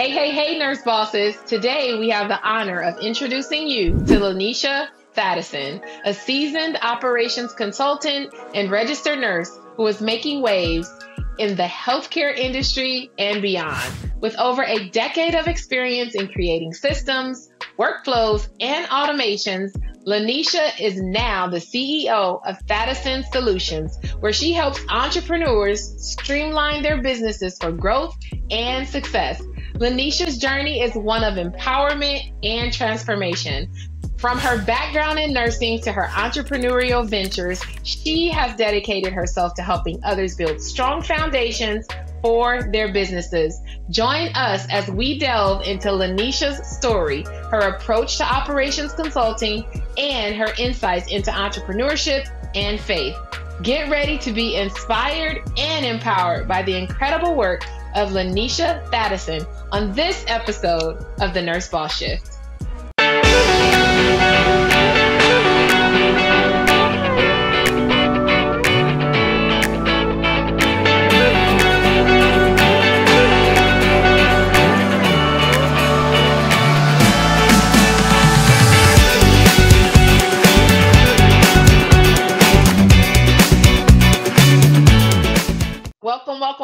Hey, nurse bosses. Today we have the honor of introducing you to Lanisha Thadison, a seasoned operations consultant and registered nurse who is making waves in the healthcare industry and beyond. With over a decade of experience in creating systems, workflows, and automations, Lanisha is now the CEO of Thadison Solutions, where she helps entrepreneurs streamline their businesses for growth and success. Lanisha's journey is one of empowerment and transformation. From her background in nursing to her entrepreneurial ventures, she has dedicated herself to helping others build strong foundations for their businesses. Join us as we delve into Lanisha's story, her approach to operations consulting, and her insights into entrepreneurship and faith. Get ready to be inspired and empowered by the incredible work of Lanisha Thadison on this episode of the Nurse Boss Shift.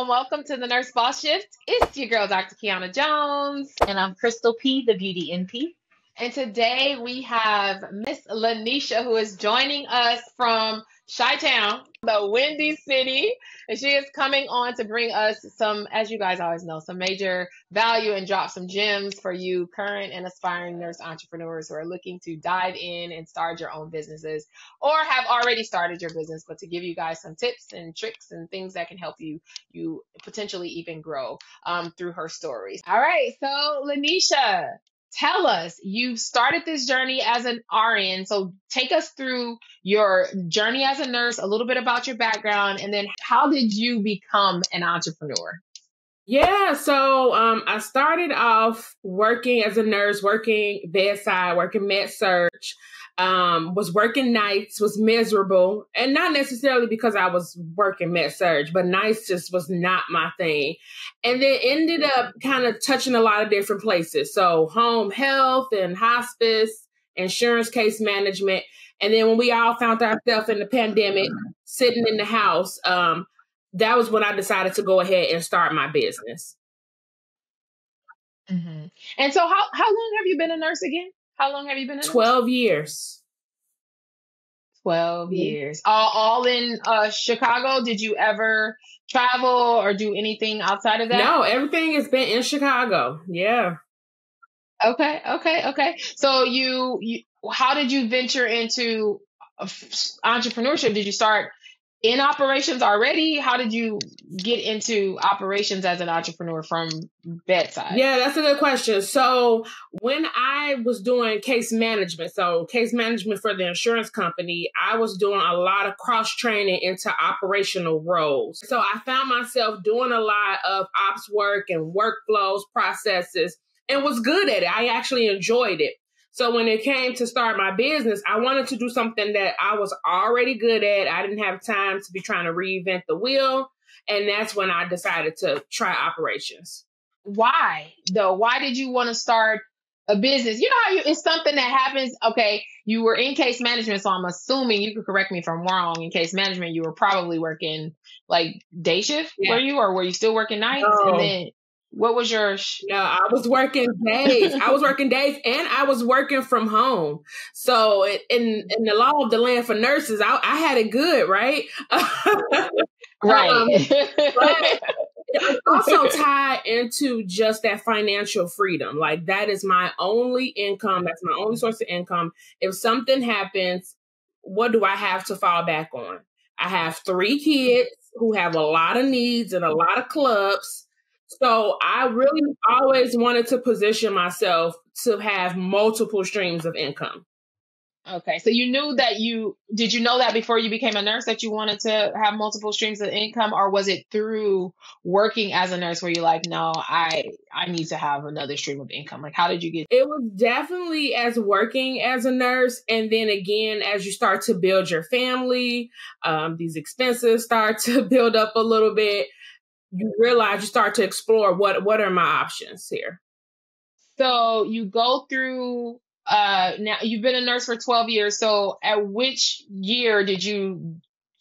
Welcome to the Nurse Boss Shift. It's your girl, Dr. Kiana Jones. And I'm Crystal P, the Beauty NP. And today we have Miss Lanisha, who is joining us from Chi-Town, the Windy City. And she is coming on to bring us some, as you guys always know, some major value and drop some gems for you current and aspiring nurse entrepreneurs who are looking to dive in and start your own businesses or have already started your business, but to give you guys some tips and tricks and things that can help you potentially even grow through her stories. All right, so Lanisha, tell us, you started this journey as an RN. So take us through your journey as a nurse, a little bit about your background, and then how did you become an entrepreneur? Yeah, so I started off working as a nurse, working bedside, working med surg, was working nights, was miserable, and not necessarily because I was working med surg, but nights just was not my thing. And then ended up kind of touching a lot of different places. So home health and hospice, insurance case management. And then when we all found ourselves in the pandemic, sitting in the house, that was when I decided to go ahead and start my business. Mm-hmm. And so how long have you been a nurse again? How long have you been a nurse? 12 years. 12 years. All in Chicago? Did you ever travel or do anything outside of that? No, everything has been in Chicago. Yeah. Okay. So you how did you venture into entrepreneurship? Did you start in operations already? How did you get into operations as an entrepreneur from bedside? Yeah, that's a good question. So when I was doing case management for the insurance company, I was doing a lot of cross training into operational roles. So I found myself doing a lot of ops work and workflows, processes, and was good at it. I actually enjoyed it. So when it came to start my business, I wanted to do something that I was already good at. I didn't have time to be trying to reinvent the wheel. And that's when I decided to try operations. Why, though? Why did you want to start a business? You know how it's something that happens. Okay, you were in case management, so I'm assuming, you could correct me if I'm wrong, in case management, you were probably working like day shift, were you? Or were you still working nights? No. And then what was your... No, I was working days. and I was working from home. So in the law of the land for nurses, I had it good, right? Right. But it also tied into just that financial freedom. Like, that is my only income. That's my only source of income. If something happens, what do I have to fall back on? I have 3 kids who have a lot of needs and a lot of clubs. So I really always wanted to position myself to have multiple streams of income. Okay. So you knew that did you know that before you became a nurse that you wanted to have multiple streams of income, or was it through working as a nurse where you're like, no, I need to have another stream of income? Like, how did you get? It was definitely as working as a nurse. And then again, as you start to build your family, these expenses start to build up a little bit. you realize, you start to explore what are my options here. So you go through, now you've been a nurse for 12 years. So at which year did you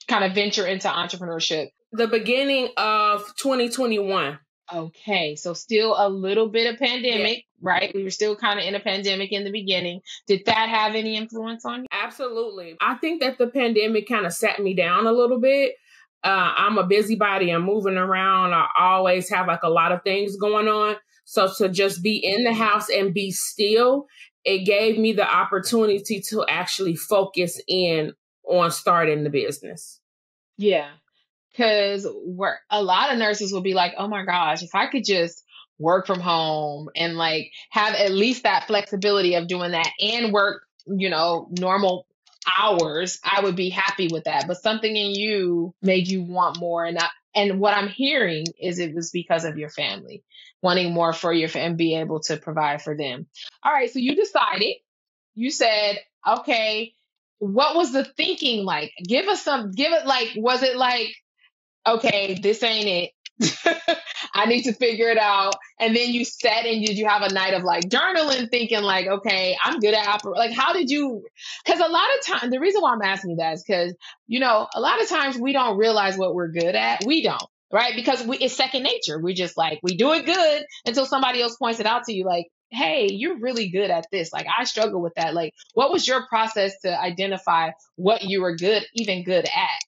kind of venture into entrepreneurship? The beginning of 2021. Okay. So still a little bit of pandemic, right? We were still kind of in a pandemic in the beginning. Did that have any influence on you? Absolutely. I think that the pandemic kind of sat me down a little bit. I'm a busybody. I'm moving around. I always have like a lot of things going on. So to just be in the house and be still, it gave me the opportunity to actually focus in on starting the business. Yeah. Because a lot of nurses will be like, oh my gosh, if I could just work from home and like have at least that flexibility of doing that and work, normal hours, I would be happy with that. But something in you made you want more. And what I'm hearing is it was because of your family, wanting more for your family and be able to provide for them. All right. So you said, okay, what was the thinking like? Was it like, okay, this ain't it. I need to figure it out. And then you sat and did you have a night of like journaling thinking like, okay, I'm good at like, how did you, because a lot of times, the reason why I'm asking you that is because, a lot of times we don't realize what we're good at. We don't, right? Because it's second nature. We just like, we do it good until somebody else points it out to you like, hey, you're really good at this. Like, I struggle with that. Like, what was your process to identify what you were even good at?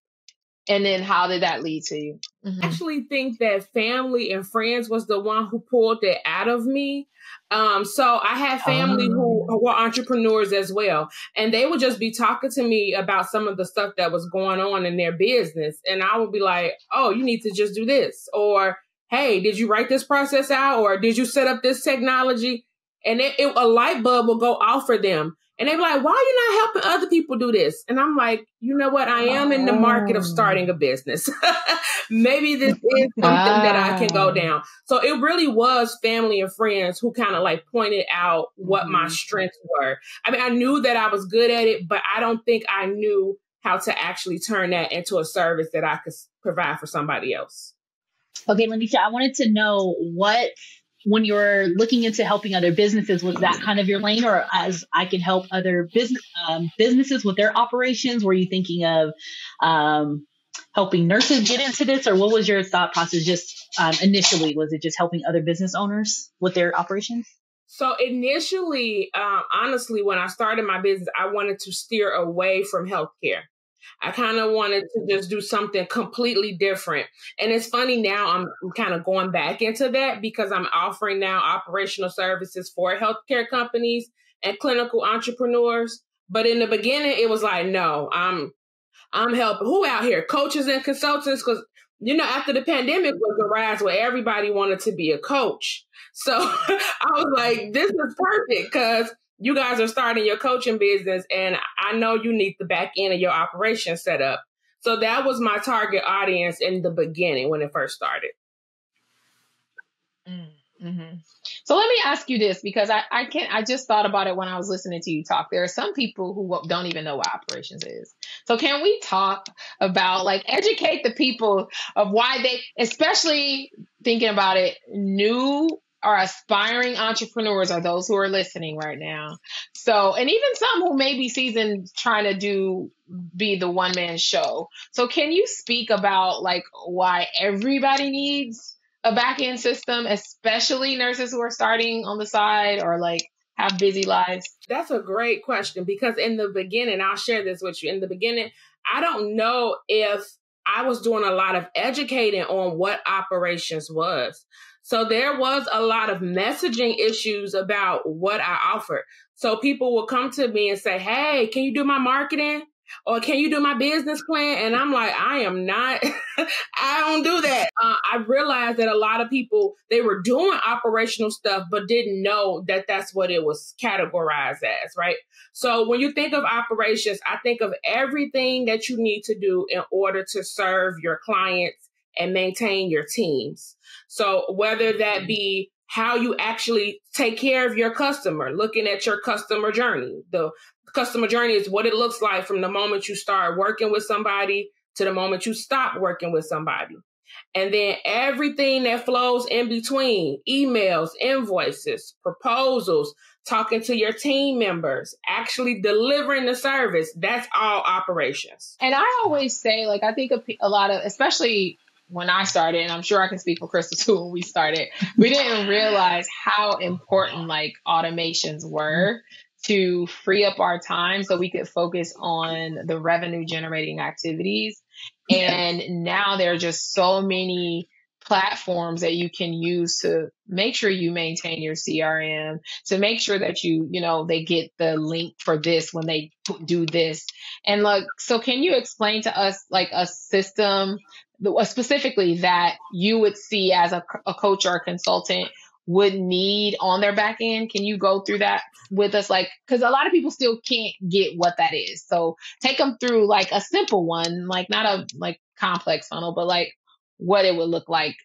And then how did that lead to you? I actually think that family and friends was the one who pulled it out of me. So I had family who were entrepreneurs as well. And they would just be talking to me about some of the stuff that was going on in their business. And I would be like, oh, you need to just do this. Or, hey, did you write this process out? Or did you set up this technology? And a light bulb will go off for them. And they'd be like, why are you not helping other people do this? And I'm like, you know what? I am in the market of starting a business. Maybe this is something that I can go down. So it really was family and friends who kind of like pointed out what my strengths were. I mean, I knew that I was good at it, but I don't think I knew how to actually turn that into a service that I could provide for somebody else. Okay, Lanisha, I wanted to know when you're looking into helping other businesses, was that kind of your lane, or as I can help other businesses with their operations? Were you thinking of helping nurses get into this, or what was your thought process just initially? Was it just helping other business owners with their operations? So initially, honestly, when I started my business, I wanted to steer away from healthcare. I kind of wanted to just do something completely different. And it's funny now, I'm kind of going back into that because I'm offering now operational services for healthcare companies and clinical entrepreneurs. But in the beginning, it was like, no, I'm helping who out here? Coaches and consultants. Because, after the pandemic was a rise where everybody wanted to be a coach. So I was like, this is perfect because you guys are starting your coaching business and I know you need the back end of your operation set up. So that was my target audience in the beginning when it first started. Mm-hmm. So let me ask you this, because I just thought about it when I was listening to you talk. There are some people who don't even know what operations is. So can we talk about, like, educate the people of why they, especially thinking about it, new or aspiring entrepreneurs are those who are listening right now. So, and even some who may be seasoned trying to be the one man show. So can you speak about like why everybody needs a back end system, especially nurses who are starting on the side or like have busy lives? That's a great question, because in the beginning, I'll share this with you. In the beginning, I don't know if I was doing a lot of educating on what operations was. So there was a lot of messaging issues about what I offered. So people would come to me and say, hey, can you do my marketing? Or can you do my business plan? And I'm like, I am not, I don't do that. I realized that a lot of people, they were doing operational stuff, but didn't know that that's what it was categorized as, right? So when you think of operations, I think of everything that you need to do in order to serve your clients and maintain your teams. So whether that be how you actually take care of your customer, looking at your customer journey. The customer journey is what it looks like from the moment you start working with somebody to the moment you stop working with somebody. And then everything that flows in between, emails, invoices, proposals, talking to your team members, actually delivering the service, that's all operations. And I always say, like, I think a lot of, especially when I started, and I'm sure I can speak for Crystal too, when we started, we didn't realize how important like automations were to free up our time so we could focus on the revenue generating activities. And now there are just so many platforms that you can use to make sure you maintain your CRM, to make sure that they get the link for this when they do this. And like, so can you explain to us like a system specifically that you would see as a coach or a consultant would need on their back end? Can you go through that with us? Like, because a lot of people still can't get what that is. So take them through like a simple one, like not a like complex funnel, but like what it would look like,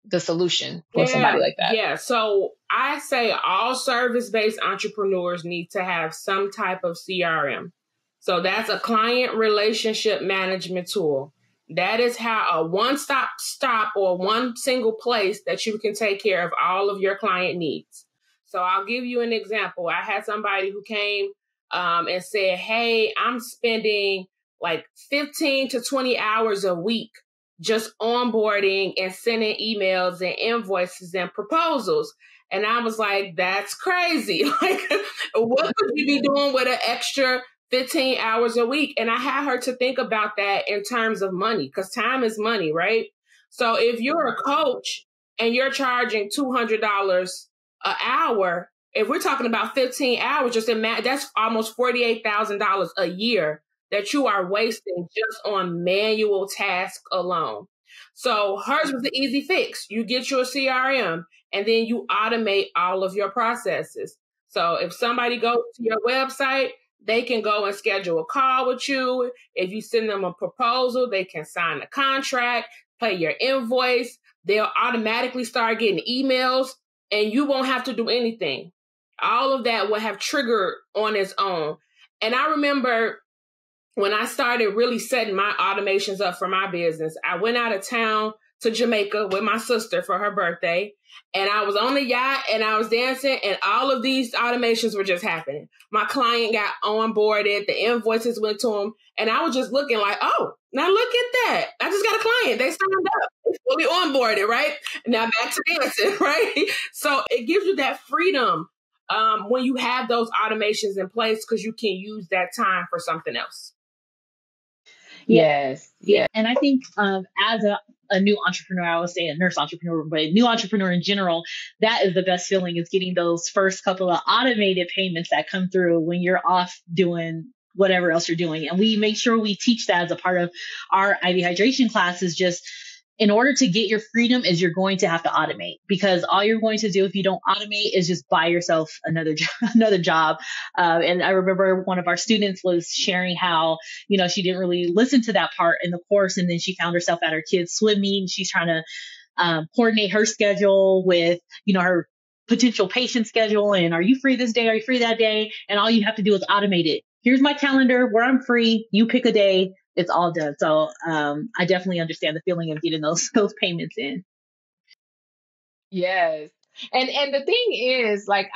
the solution for somebody like that. Yeah. So I say all service-based entrepreneurs need to have some type of CRM. So that's a client relationship management tool. That is how a one-stop stop or one single place that you can take care of all of your client needs. So I'll give you an example. I had somebody who came and said, hey, I'm spending like 15 to 20 hours a week just onboarding and sending emails and invoices and proposals. And I was like, that's crazy. Like, what could you be doing with an extra 15 hours a week? And I had her to think about that in terms of money, because time is money, right? So if you're a coach and you're charging $200 an hour, if we're talking about 15 hours, just imagine that's almost $48,000 a year that you are wasting just on manual tasks alone. So hers was the easy fix. You get your CRM and then you automate all of your processes. So if somebody goes to your website, they can go and schedule a call with you. If you send them a proposal, they can sign a contract, pay your invoice. They'll automatically start getting emails and you won't have to do anything. All of that will have triggered on its own. And I remember when I started really setting my automations up for my business, I went out of town to Jamaica with my sister for her birthday. And I was on the yacht and I was dancing and all of these automations were just happening. My client got onboarded, the invoices went to him. And I was just looking like, oh, now look at that. I just got a client. They signed up. It's fully onboarded, right? Now back to dancing, right? So it gives you that freedom when you have those automations in place because you can use that time for something else. Yes. Yeah. And I think as a new entrepreneur, I would say a nurse entrepreneur, but a new entrepreneur in general, that is the best feeling, is getting those first couple of automated payments that come through when you're off doing whatever else you're doing. And we make sure we teach that as a part of our IV hydration classes. Just in order to get your freedom is you're going to have to automate, because all you're going to do if you don't automate is just buy yourself another job. And I remember one of our students was sharing how, she didn't really listen to that part in the course. And then she found herself at her kids' swim meet. She's trying to coordinate her schedule with, her potential patient schedule. And are you free this day? Are you free that day? And all you have to do is automate it. Here's my calendar where I'm free. You pick a day. It's all done. So I definitely understand the feeling of getting those payments in. Yes. And the thing is, like,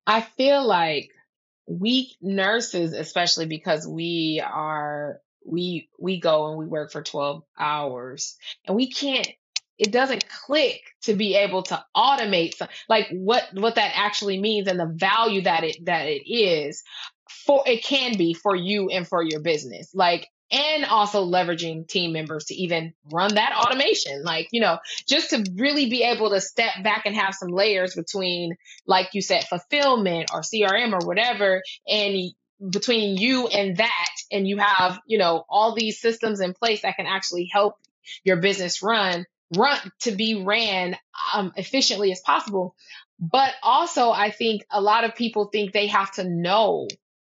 I feel like we nurses, especially because we go and we work for 12 hours and it doesn't click to be able to automate like what that actually means and the value that it is it can be for you and for your business. Like, and also leveraging team members to even run that automation, like, just to really be able to step back and have some layers between, like you said, fulfillment or CRM or whatever, and between you and that, and you have, all these systems in place that can actually help your business run to be ran efficiently as possible. But also, I think a lot of people think they have to know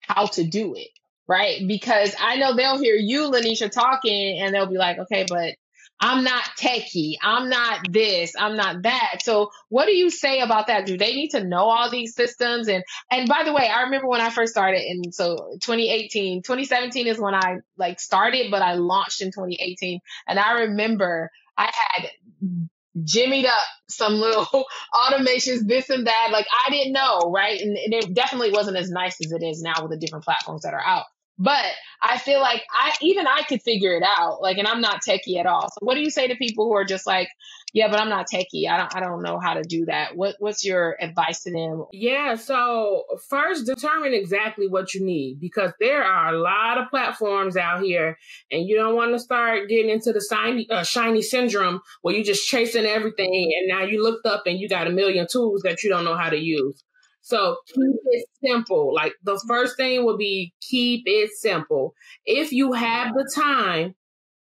how to do it, right? Because I know they'll hear you, Lanisha, talking and they'll be like, okay, but I'm not techie. I'm not this. I'm not that. So what do you say about that? Do they need to know all these systems? And by the way, I remember when I first started, and so 2017 is when I like started, but I launched in 2018. And I remember I had jimmied up some little automations, this and that. Like I didn't know, right? And it definitely wasn't as nice as it is now with the different platforms that are out. But I feel like I could figure it out. Like, and I'm not techie at all. So what do you say to people who are just like, yeah, but I'm not techie. I don't know how to do that. What's your advice to them? Yeah, so first determine exactly what you need, because there are a lot of platforms out here, and you don't want to start getting into the shiny syndrome where you're just chasing everything, and now you looked up and you got a million tools that you don't know how to use. So keep it simple. Like the first thing will be keep it simple. If you have the time,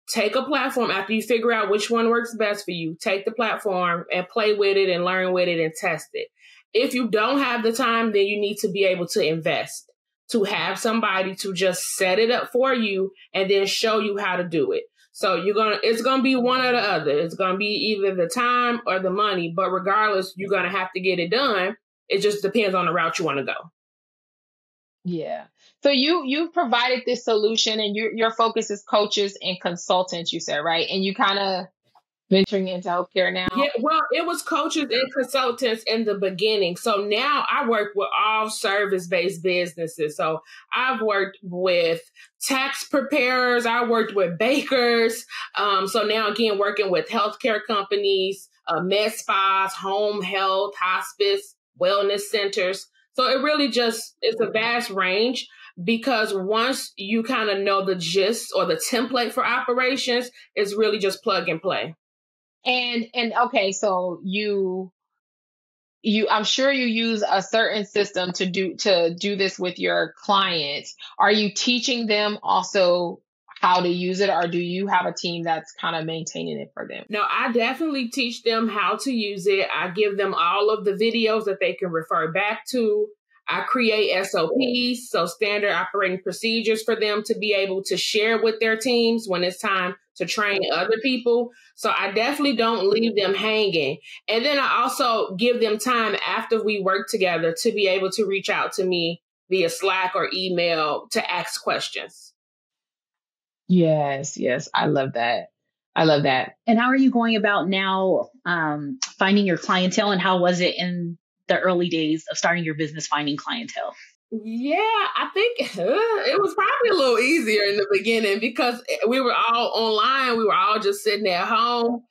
take a platform after you figure out which one works best for you. Take the platform and play with it and learn with it and test it. If you don't have the time, then you need to be able to invest, to have somebody to just set it up for you and then show you how to do it. So it's going to be one or the other. It's going to be either the time or the money, but regardless, you're going to have to get it done. It just depends on the route you want to go. Yeah. So you've provided this solution, and your focus is coaches and consultants, you said, right? And you kind of venturing into healthcare now. Yeah, well, it was coaches and consultants in the beginning. So now I work with all service-based businesses. So I've worked with tax preparers. I worked with bakers. So now again, working with healthcare companies, med spas, home health, hospice, wellness centers. So it really it's a vast range, because once you kind of know the gist or the template for operations, it's really just plug and play. And okay, so I'm sure you use a certain system to do this with your clients. Are you teaching them also how to use it, or do you have a team that's kind of maintaining it for them? No, I definitely teach them how to use it. I give them all of the videos that they can refer back to. I create SOPs, so standard operating procedures, for them to be able to share with their teams when it's time to train other people. So I definitely don't leave them hanging. And then I also give them time after we work together to be able to reach out to me via Slack or email to ask questions. Yes. I love that. And how are you going about now finding your clientele, and how was it in the early days of starting your business, finding clientele? Yeah, I think it was probably a little easier in the beginning because we were all online. We were all just sitting at home.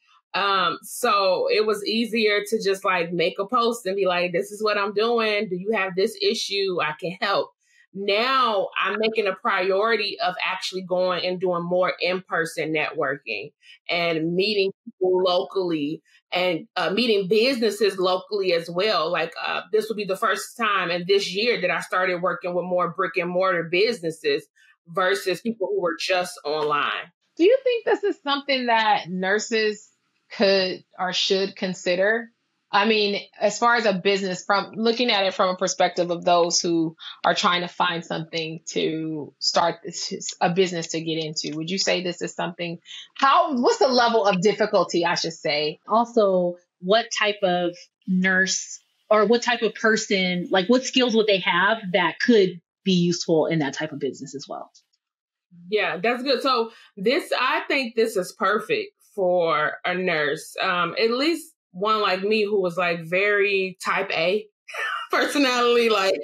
So it was easier to just like make a post and be like, this is what I'm doing. Do you have this issue? I can help. Now I'm making a priority of actually going and doing more in-person networking and meeting people locally and meeting businesses locally as well. Like this will be the first time in this year that I started working with more brick and mortar businesses versus people who were just online. Do you think this is something that nurses could or should consider? I mean, as far as a business, from looking at it from a perspective of those who are trying to find something to start a business to get into, would you say this is something, what's the level of difficulty, I should say? Also, what type of nurse or what type of person, like what skills would they have that could be useful in that type of business as well? Yeah, that's good. So I think this is perfect for a nurse, at least one like me who was like very type A personality, like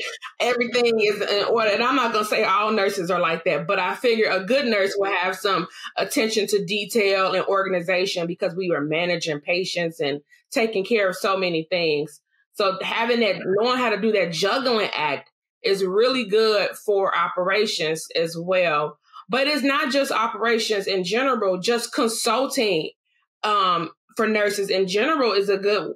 everything is in order. And I'm not going to say all nurses are like that, but I figure a good nurse will have some attention to detail and organization because we were managing patients and taking care of so many things. So having that, knowing how to do that juggling act is really good for operations as well. But it's not just operations in general, just consulting for nurses in general is a good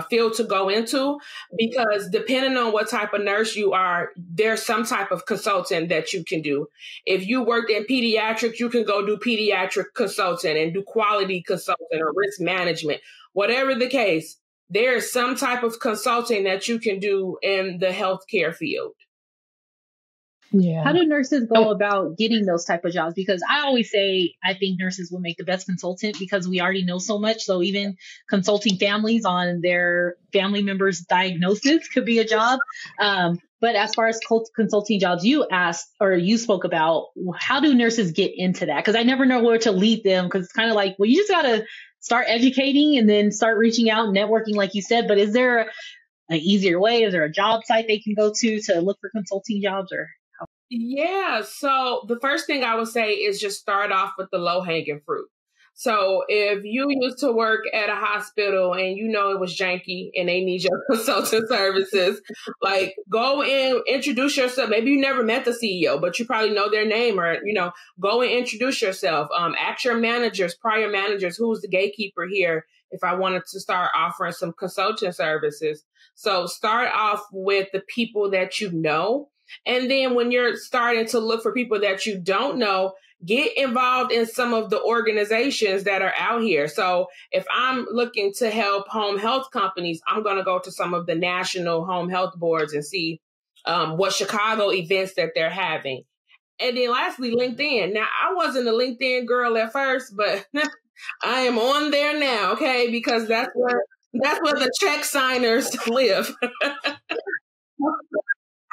field to go into, because depending on what type of nurse you are, there's some type of consulting that you can do. If you worked in pediatrics, you can go do pediatric consulting and do quality consulting or risk management. Whatever the case, there's some type of consulting that you can do in the healthcare field. Yeah. How do nurses go about getting those type of jobs? Because I always say I think nurses will make the best consultant because we already know so much. So even consulting families on their family members' diagnosis could be a job. But as far as consulting jobs, you asked or you spoke about, how do nurses get into that? Because I never know where to lead them, because it's kind of like, well, you just got to start educating and then start reaching out and networking, like you said. But is there an easier way? Is there a job site they can go to look for consulting jobs? Or Yeah. So the first thing I would say is just start off with the low hanging fruit. So if you used to work at a hospital and you know it was janky and they need your consultant services, like go in, introduce yourself. Maybe you never met the CEO, but you probably know their name, or, go and introduce yourself. Ask your managers, prior managers, who's the gatekeeper here if I wanted to start offering some consulting services. So start off with the people that you know. And then when you're starting to look for people that you don't know, get involved in some of the organizations that are out here. So if I'm looking to help home health companies, I'm going to go to some of the national home health boards and see what Chicago events that they're having. And then lastly, LinkedIn. Now, I wasn't a LinkedIn girl at first, but I am on there now, okay? Because that's where the check signers live.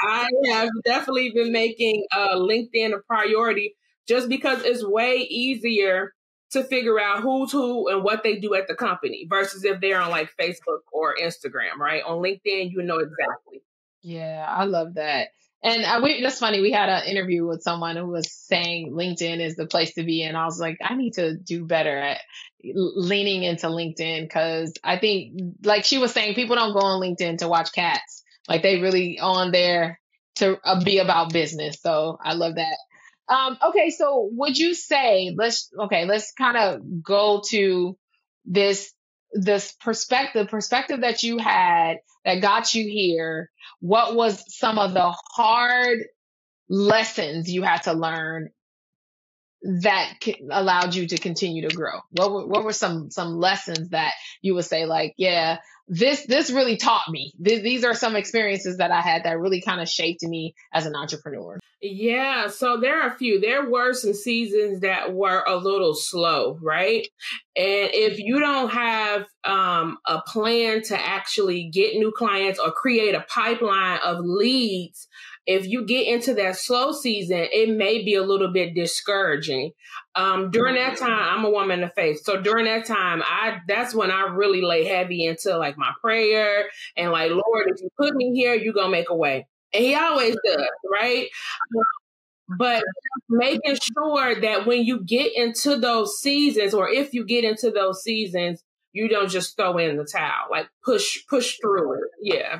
I have definitely been making LinkedIn a priority just because it's way easier to figure out who's who and what they do at the company versus if they're on like Facebook or Instagram, right? On LinkedIn, you know exactly. Yeah, I love that. And that's funny. We had an interview with someone who was saying LinkedIn is the place to be. And I was like, I need to do better at leaning into LinkedIn, because I think, like she was saying, people don't go on LinkedIn to watch cats. Like they really on there to be about business. So I love that. Okay, so would you say let's kind of go to this perspective that you had that got you here. What was some of the hard lessons you had to learn that allowed you to continue to grow? What were some lessons that you would say, like, yeah, this really taught me. These are some experiences that I had that really kind of shaped me as an entrepreneur. Yeah, so there are a few. There were some seasons that were a little slow, right? And if you don't have a plan to actually get new clients or create a pipeline of leads, if you get into that slow season, it may be a little bit discouraging. During that time, I'm a woman of faith. So during that time, that's when I really lay heavy into like my prayer and like, Lord, if you put me here, you're going to make a way. And he always does, right? But making sure that when you get into those seasons, or if you get into those seasons, you don't just throw in the towel, like push through it. Yeah.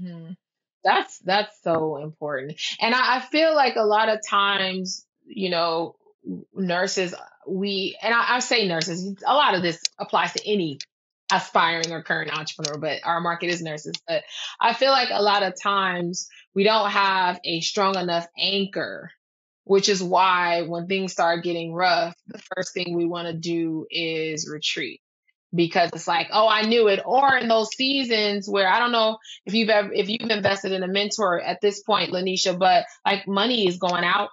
Hmm. That's so important. And I feel like a lot of times, nurses, I say nurses, a lot of this applies to any aspiring or current entrepreneur, but our market is nurses. But I feel like a lot of times we don't have a strong enough anchor, which is why when things start getting rough, the first thing we want to do is retreat, because it's like, oh, I knew it. Or in those seasons where, I don't know if you've invested in a mentor at this point, Lanisha, but like money is going out.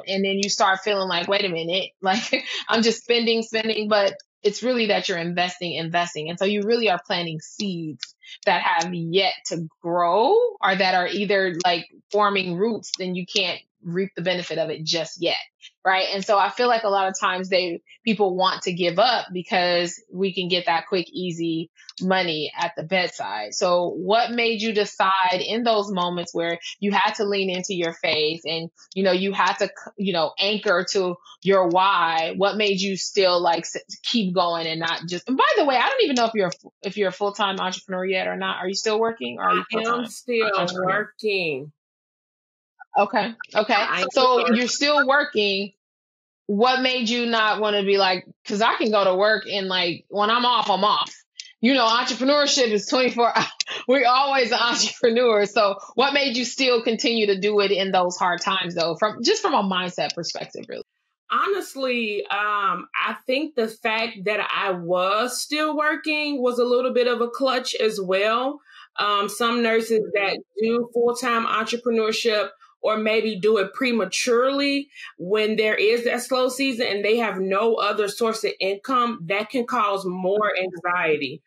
And then you start feeling like, wait a minute, like I'm just spending, but it's really that you're investing. And so you really are planting seeds that have yet to grow, or that are either like forming roots, then you can't reap the benefit of it just yet. Right. And so I feel like a lot of times people want to give up because we can get that quick, easy money at the bedside. So what made you decide in those moments where you had to lean into your faith and, you had to, anchor to your why? What made you still like keep going and not just, and by the way, I don't even know if you're a full-time entrepreneur yet or not. Are you still working, or are you full-time? I'm still working. Okay. So you're still working. What made you not want to be like, because I can go to work and like when I'm off, I'm off. Entrepreneurship is 24 hours. We're always an entrepreneur. So what made you still continue to do it in those hard times, though, from a mindset perspective, really? Honestly, I think the fact that I was still working was a little bit of a clutch as well. Some nurses that do full-time entrepreneurship or maybe do it prematurely when there is that slow season and they have no other source of income, that can cause more anxiety.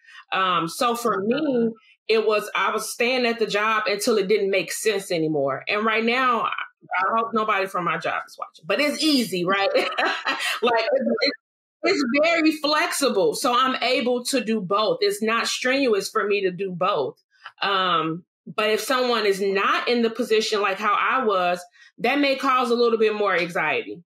So for me, I was staying at the job until it didn't make sense anymore. And right now, I hope nobody from my job is watching, but it's easy, right? Like it's very flexible. So I'm able to do both. It's not strenuous for me to do both. But if someone is not in the position like how I was, that may cause a little bit more anxiety.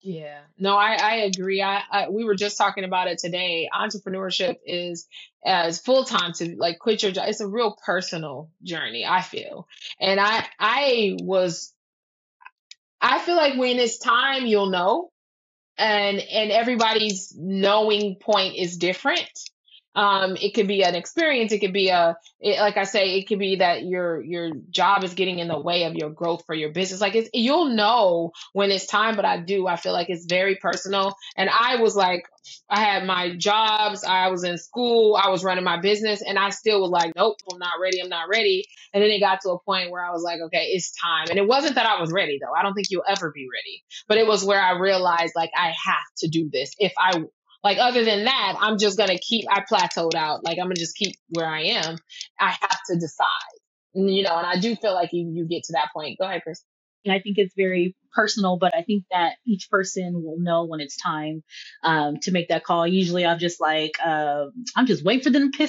Yeah, no, I agree. We were just talking about it today. Entrepreneurship is as full time to like quit your job. It's a real personal journey, I feel. And I feel like when it's time, you'll know, and everybody's knowing point is different. It could be an experience. It could be like I say, it could be that your job is getting in the way of your growth for your business. Like you'll know when it's time, but I feel like it's very personal. And I was like, I had my jobs, I was in school, I was running my business, and I still was like, nope, I'm not ready. I'm not ready. And then it got to a point where I was like, okay, it's time. And it wasn't that I was ready though. I don't think you'll ever be ready, but it was where I realized like, I have to do this. Like, other than that, I'm just going to I plateaued out. Like, I'm going to just keep where I am. I have to decide, and I do feel like you get to that point. Go ahead, Chris. And I think it's very personal, but I think that each person will know when it's time to make that call. Usually I'm just like, I'm just waiting for them to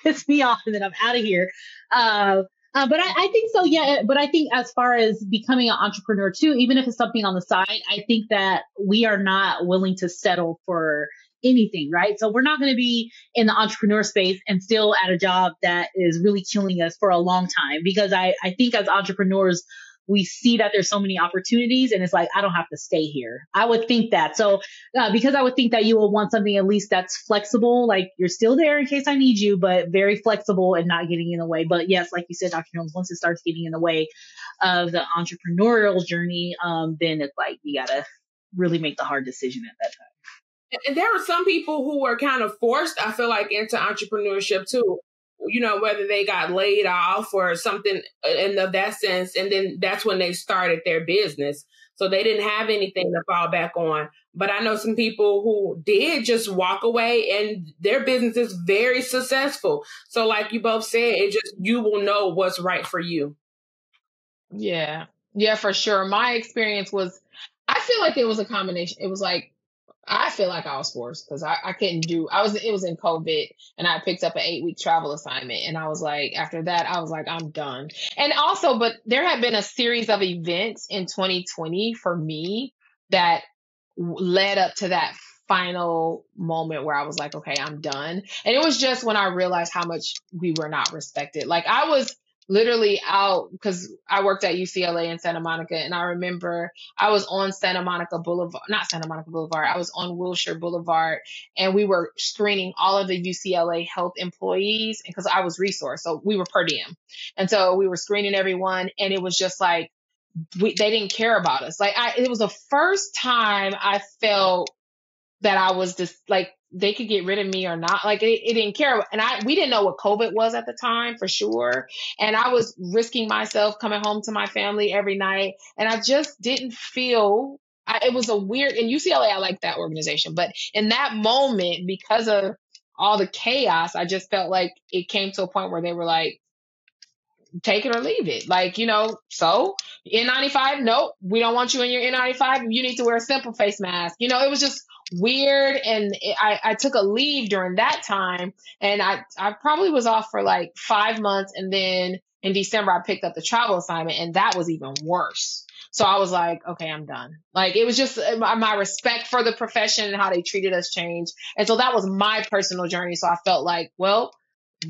piss me off, and then I'm out of here. But I think so, yeah. But I think as far as becoming an entrepreneur too, even if it's something on the side, I think that we are not willing to settle for anything, right? So we're not going to be in the entrepreneur space and still at a job that is really killing us for a long time, because I think as entrepreneurs, we see that there's so many opportunities, and it's like, I don't have to stay here. I would think that. So because I would think that you will want something at least that's flexible, like you're still there in case I need you, but very flexible and not getting in the way. But yes, like you said, Dr. Jones, once it starts getting in the way of the entrepreneurial journey, then it's like, you got to really make the hard decision at that time. And there are some people who were kind of forced, I feel like, into entrepreneurship too. Whether they got laid off or something in that sense. And then that's when they started their business. So they didn't have anything to fall back on. But I know some people who did just walk away and their business is very successful. So like you both said, you will know what's right for you. Yeah. Yeah, for sure. My experience was, I feel like it was a combination. It was like, I feel like I was forced because I couldn't it was in COVID, and I picked up an 8-week travel assignment, and I was like, after that, I was like, I'm done. And also, but there had been a series of events in 2020 for me that led up to that final moment where I was like, okay, I'm done. And it was just when I realized how much we were not respected. Like, I was literally out because I worked at UCLA in Santa Monica, and I remember I was on not Santa Monica Boulevard. I was on Wilshire Boulevard, and we were screening all of the UCLA health employees because I was resource. So we were per diem. And so we were screening everyone, and it was just like, they didn't care about us. Like, it was the first time I felt that I was just like, they could get rid of me or not. Like, it didn't care. And we didn't know what COVID was at the time, for sure. And I was risking myself coming home to my family every night. And I just didn't feel, it was a weird, in UCLA, I like that organization. But in that moment, because of all the chaos, I just felt like it came to a point where they were like, take it or leave it. Like, so N95, nope, we don't want you in your N95. You need to wear a simple face mask. It was just weird. And I took a leave during that time, and I probably was off for like 5 months. And then in December, I picked up the travel assignment, and that was even worse. So I was like, okay, I'm done. Like, it was just my respect for the profession and how they treated us changed. And so that was my personal journey. So I felt like, well,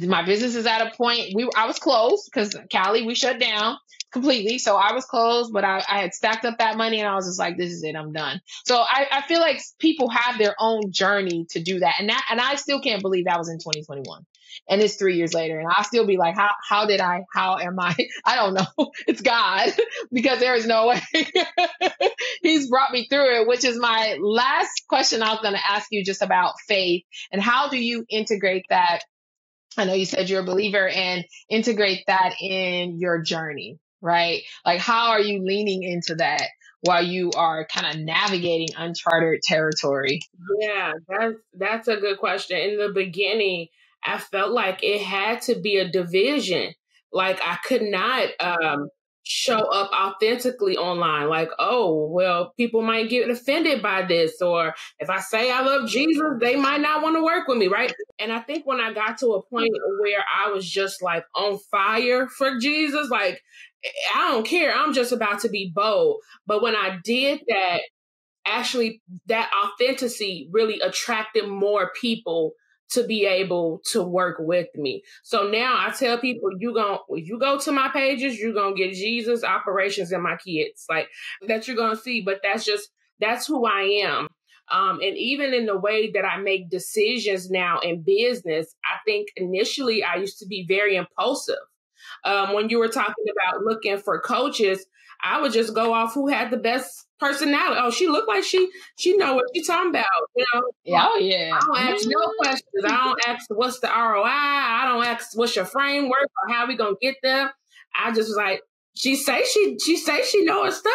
my business is at a point, I was closed because Cali, we shut down completely. So I was closed, but I had stacked up that money, and I was just like, this is it, I'm done. So I feel like people have their own journey to do that. And I still can't believe that was in 2021. And it's 3 years later, and I'll still be like, how am I? I don't know. It's God, because there is no way. He's brought me through it, which is my last question I was going to ask you, just about faith, and how do you integrate that I know you said you're a believer, and integrate that in your journey, right? Like, how are you leaning into that while you are kind of navigating uncharted territory? Yeah, that's a good question. In the beginning, I felt like it had to be a division. Like I could not show up authentically online. Like, oh, well, people might get offended by this, or if I say I love Jesus, they might not want to work with me, right? And I think when I got to a point where I was just like on fire for Jesus, like I don't care, I'm just about to be bold. But when I did that, actually that authenticity really attracted more people to be able to work with me. So now I tell people, if you go to my pages, you're gonna get Jesus, operations, and my kids, like that you're gonna see. But that's who I am. And even in the way that I make decisions now in business, I think initially I used to be very impulsive. When you were talking about looking for coaches, I would just go off who had the best personality. Oh, she looked like she know what she's talking about. You know, Oh, yeah. I don't ask no questions. I don't ask what's the ROI. I don't ask what's your framework or how we gonna get there. I just was like, she say she know her stuff,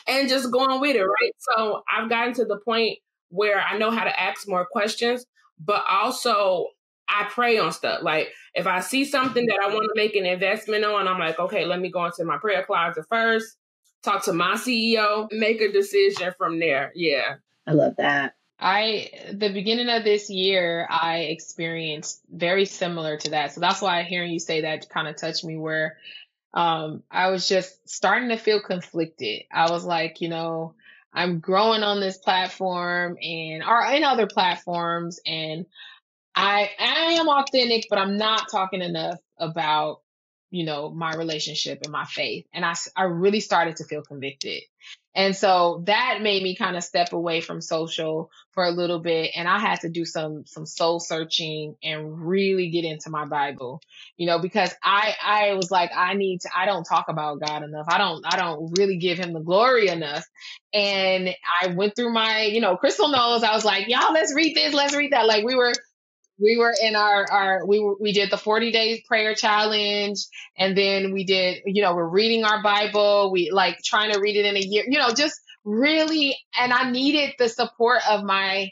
and just going with it, right? So I've gotten to the point where I know how to ask more questions, but also I pray on stuff. Like if I see something that I want to make an investment on, I'm like, okay, let me go into my prayer closet first, talk to my CEO, make a decision from there. Yeah. I love that. The beginning of this year, I experienced very similar to that. So that's why hearing you say that kind of touched me, where I was just starting to feel conflicted. I was like, I'm growing on this platform or in other platforms, and I am authentic, but I'm not talking enough about, my relationship and my faith. And I really started to feel convicted. And so that made me kind of step away from social for a little bit. And I had to do some soul searching and really get into my Bible, because I was like, I don't talk about God enough. I don't really give him the glory enough. And I went through my, Crystal knows, I was like, y'all, let's read this, let's read that. Like we were in we did the 40 days prayer challenge, and then we did, we're reading our Bible. We like trying to read it in a year, just really, and I needed the support of my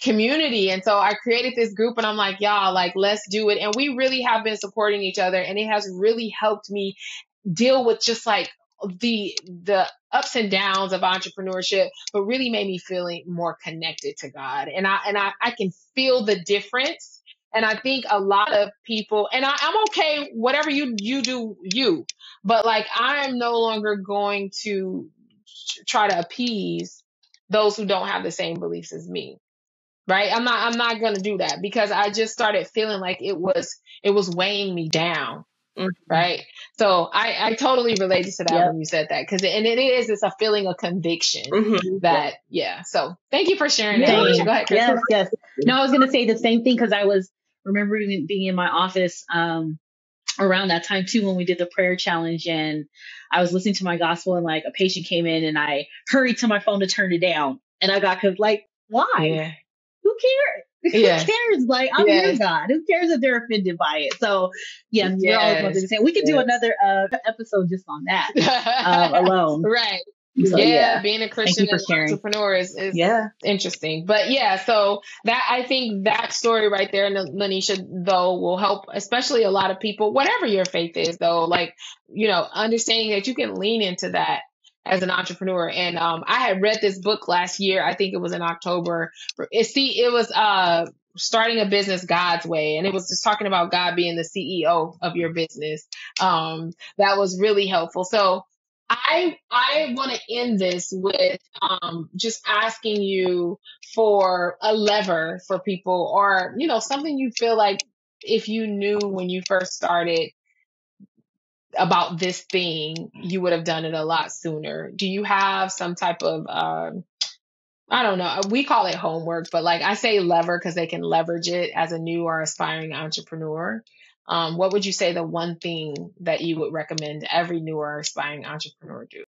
community. And so I created this group, and I'm like, y'all, like, let's do it. And we really have been supporting each other, and it has really helped me deal with just like the ups and downs of entrepreneurship, but really made me feeling more connected to God. And I can feel the difference. And I think a lot of people, and I'm okay, whatever you do, but like, I'm no longer going to try to appease those who don't have the same beliefs as me. Right. I'm not going to do that, because I just started feeling like it was weighing me down. Mhm. Right. So I totally related to that Yep. when you said that, because it's a feeling of conviction Mhm. that, yeah. So thank you for sharing that. Same. Lanisha. Go ahead, Crystal. Yes. No, I was going to say the same thing, because I was remembering being in my office around that time too, when we did the prayer challenge, and I was listening to my gospel, and like a patient came in, and I hurried to my phone to turn it down, and I got like, why? Yeah. Who cares? Yes. Who cares? Like, I'm your God. Who cares if they're offended by it? So, yes, we're all about to say we could do another episode just on that alone. Right. So, being a Christian and entrepreneur is interesting. But yeah, so that, I think that story right there, Lanisha, though, will help, especially a lot of people, whatever your faith is, though, like, understanding that you can lean into that as an entrepreneur. And I had read this book last year. I think it was in October. It was starting a business God's way. And it was just talking about God being the CEO of your business. That was really helpful. So I want to end this with just asking you for a lever for people, or, something you feel like if you knew when you first started about this thing, you would have done it a lot sooner. Do you have some type of, I don't know, we call it homework, but like I say lever because they can leverage it as a new or aspiring entrepreneur. What would you say the one thing that you would recommend every new or aspiring entrepreneur do?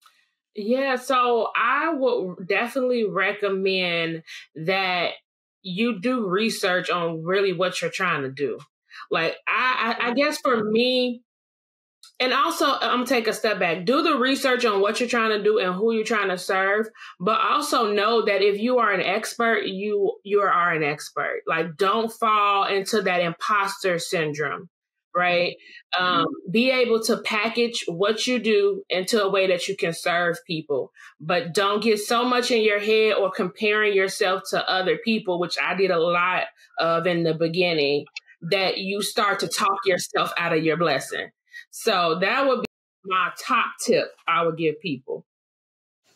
Yeah, so I would definitely recommend that you do research on really what you're trying to do. Like I guess for me, and also I'm gonna take a step back, do the research on what you're trying to do and who you're trying to serve, but also know that if you are an expert, you are an expert. Like, don't fall into that imposter syndrome, right? Be able to package what you do into a way that you can serve people, but don't get so much in your head or comparing yourself to other people, which I did a lot of in the beginning, that you start to talk yourself out of your blessing. So that would be my top tip I would give people.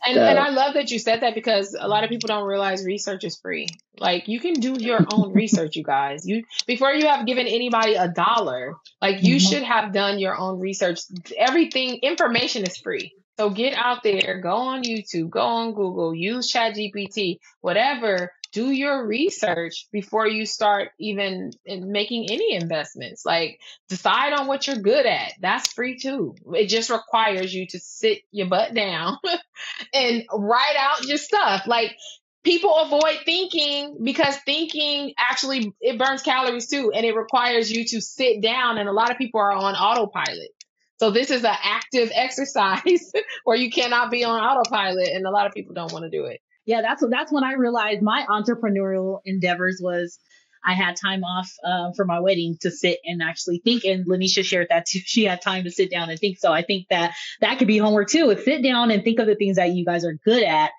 And I love that you said that, because a lot of people don't realize research is free. Like, you can do your own research, you guys. Before you have given anybody $1, like, you should have done your own research. Information is free. So get out there, go on YouTube, go on Google, use ChatGPT, whatever. Do your research before you start even making any investments. Like, decide on what you're good at. That's free too. It just requires you to sit your butt down and write out your stuff. Like, people avoid thinking because thinking actually, it burns calories too, and it requires you to sit down, and a lot of people are on autopilot. So this is an active exercise where you cannot be on autopilot, and a lot of people don't want to do it. Yeah, that's when I realized my entrepreneurial endeavors was I had time off for my wedding to sit and actually think. And Lanisha shared that too. She had time to sit down and think. So I think that could be homework too. Is sit down and think of the things that you guys are good at,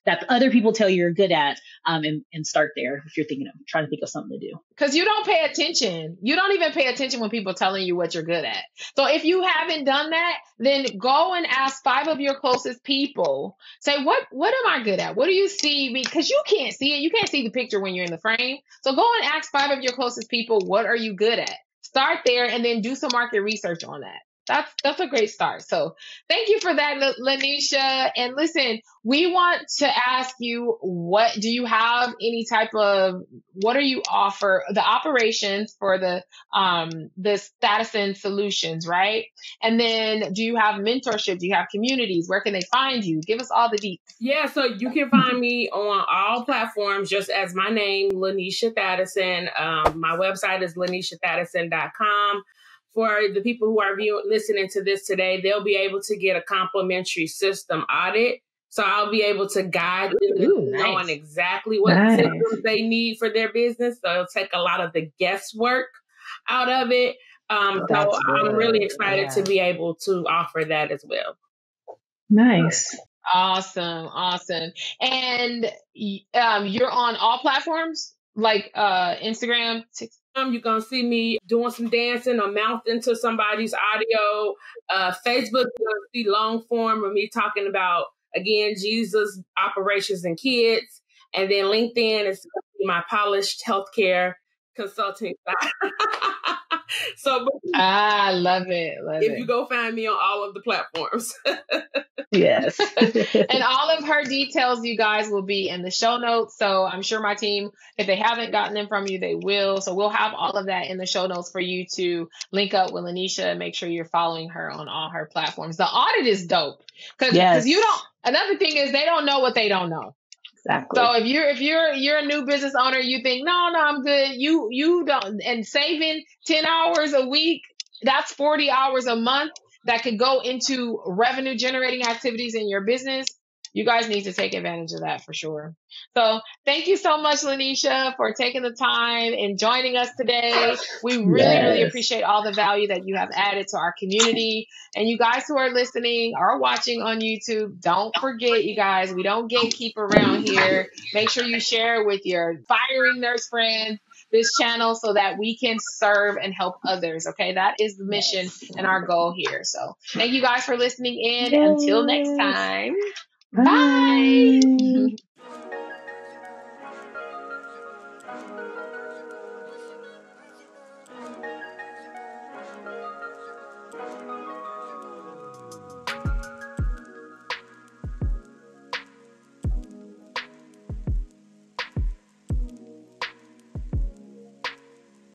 that other people tell you you're good at, and start there if you're trying to think of something to do. Because you don't pay attention. You don't even pay attention when people are telling you what you're good at. So if you haven't done that, then go and ask 5 of your closest people. Say, what am I good at? What do you see? Because you can't see it. You can't see the picture when you're in the frame. So go and ask 5 of your closest people, what are you good at? Start there and then do some market research on that. That's a great start. So thank you for that, Lanisha. And listen, we want to ask you, what do you have any type of, what do you offer the operations for the Thadison Solutions, right? And then do you have mentorship? Do you have communities? Where can they find you? Give us all the deets. Yeah, so you can find me on all platforms, just as my name, Lanisha Thadison. My website is lanishathadison.com. For the people who are listening to this today, they'll be able to get a complimentary system audit. So I'll be able to guide them on exactly what systems they need for their business. So it'll take a lot of the guesswork out of it. So I'm really excited to be able to offer that as well. Nice. Awesome. And you're on all platforms, like Instagram, TikTok? You're going to see me doing some dancing or mouth into somebody's audio. Facebook, you're going to see long form of me talking about, again, Jesus, operations, and kids. And then LinkedIn is my polished healthcare consulting side. So I love it. If you go find me on all of the platforms. Yes. And all of her details, you guys, will be in the show notes. So I'm sure my team, if they haven't gotten them from you, they will. So we'll have all of that in the show notes for you to link up with Lanisha and make sure you're following her on all her platforms. The audit is dope. Because you don't, another thing is they don't know what they don't know. Exactly. So if you're a new business owner, you think, no, I'm good. You don't, and saving 10 hours a week, that's 40 hours a month that could go into revenue generating activities in your business. You guys need to take advantage of that for sure. So thank you so much, Lanisha, for taking the time and joining us today. We really appreciate all the value that you have added to our community. And you guys who are listening or watching on YouTube, don't forget, you guys, we don't gatekeep around here. Make sure you share with your aspiring nurse friends this channel so that we can serve and help others. Okay, that is the mission and our goal here. So thank you guys for listening in. Until next time. Bye.